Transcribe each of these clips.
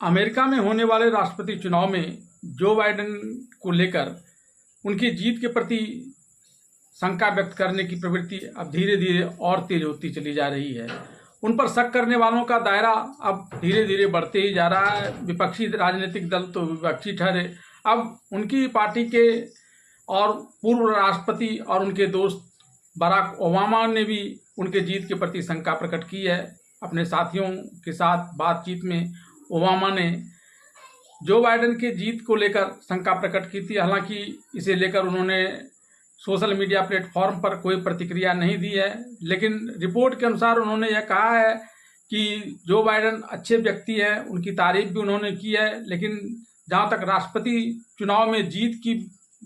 America में होने वाले राष्ट्रपति चुनाव में जो बाइडेन को लेकर उनकी जीत के प्रति शंका व्यक्त करने की प्रवृत्ति अब धीरे धीरे और तेज होती चली जा रही है। उन पर शक करने वालों का दायरा अब धीरे धीरे बढ़ते ही जा रहा है। विपक्षी राजनीतिक दल तो विपक्षी ठहरे, अब उनकी पार्टी के और पूर्व राष्ट्रपति और उनके दोस्त बराक ओबामा ने भी उनके जीत के प्रति शंका प्रकट की है। अपने साथियों के साथ बातचीत में ओबामा ने जो बाइडेन के जीत को लेकर शंका प्रकट की थी। हालांकि इसे लेकर उन्होंने सोशल मीडिया प्लेटफॉर्म पर कोई प्रतिक्रिया नहीं दी है, लेकिन रिपोर्ट के अनुसार उन्होंने यह कहा है कि जो बाइडेन अच्छे व्यक्ति हैं, उनकी तारीफ भी उन्होंने की है। लेकिन जहां तक राष्ट्रपति चुनाव में जीत की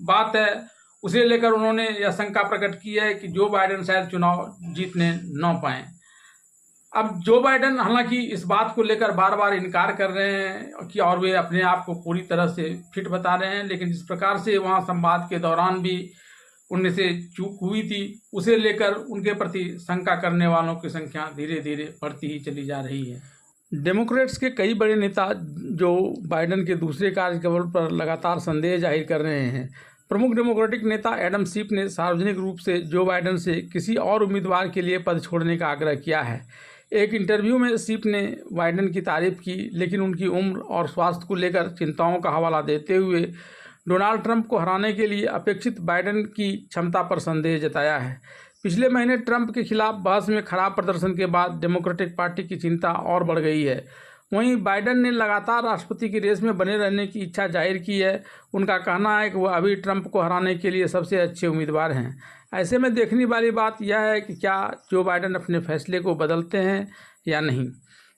बात है, उसे लेकर उन्होंने यह शंका प्रकट की है कि जो बाइडेन शायद चुनाव जीतने न पाएं। अब जो बाइडेन हालांकि इस बात को लेकर बार बार इनकार कर रहे हैं कि और वे अपने आप को पूरी तरह से फिट बता रहे हैं, लेकिन जिस प्रकार से वहां संवाद के दौरान भी उनमें से चूक हुई थी, उसे लेकर उनके प्रति शंका करने वालों की संख्या धीरे धीरे बढ़ती ही चली जा रही है। डेमोक्रेट्स के कई बड़े नेता जो बाइडेन के दूसरे कार्यकाल पर लगातार संदेह जाहिर कर रहे हैं। प्रमुख डेमोक्रेटिक नेता एडम शीफ ने सार्वजनिक रूप से जो बाइडेन से किसी और उम्मीदवार के लिए पद छोड़ने का आग्रह किया है। एक इंटरव्यू में शीफ ने बाइडेन की तारीफ की, लेकिन उनकी उम्र और स्वास्थ्य को लेकर चिंताओं का हवाला देते हुए डोनाल्ड ट्रंप को हराने के लिए अपेक्षित बाइडेन की क्षमता पर संदेह जताया है। पिछले महीने ट्रंप के खिलाफ बहस में खराब प्रदर्शन के बाद डेमोक्रेटिक पार्टी की चिंता और बढ़ गई है। वहीं बाइडेन ने लगातार राष्ट्रपति की रेस में बने रहने की इच्छा जाहिर की है। उनका कहना है कि वह अभी ट्रंप को हराने के लिए सबसे अच्छे उम्मीदवार हैं। ऐसे में देखने वाली बात यह है कि क्या जो बाइडेन अपने फैसले को बदलते हैं या नहीं।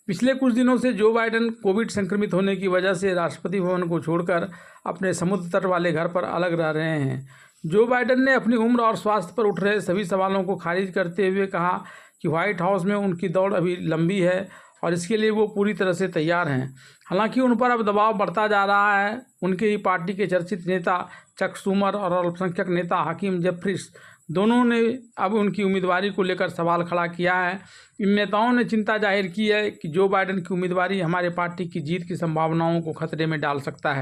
पिछले कुछ दिनों से जो बाइडेन कोविड संक्रमित होने की वजह से राष्ट्रपति भवन को छोड़कर अपने समुद्र तट वाले घर पर अलग रह रहे हैं। जो बाइडेन ने अपनी उम्र और स्वास्थ्य पर उठ रहे सभी सवालों को खारिज करते हुए कहा कि व्हाइट हाउस में उनकी दौड़ अभी लंबी है और इसके लिए वो पूरी तरह से तैयार हैं। हालांकि उन पर अब दबाव बढ़ता जा रहा है। उनके ही पार्टी के चर्चित नेता चक शूमर और अल्पसंख्यक नेता हकीम जेफरीस दोनों ने अब उनकी उम्मीदवारी को लेकर सवाल खड़ा किया है। इन नेताओं ने चिंता जाहिर की है कि जो बाइडेन की उम्मीदवारी हमारे पार्टी की जीत की संभावनाओं को खतरे में डाल सकता है।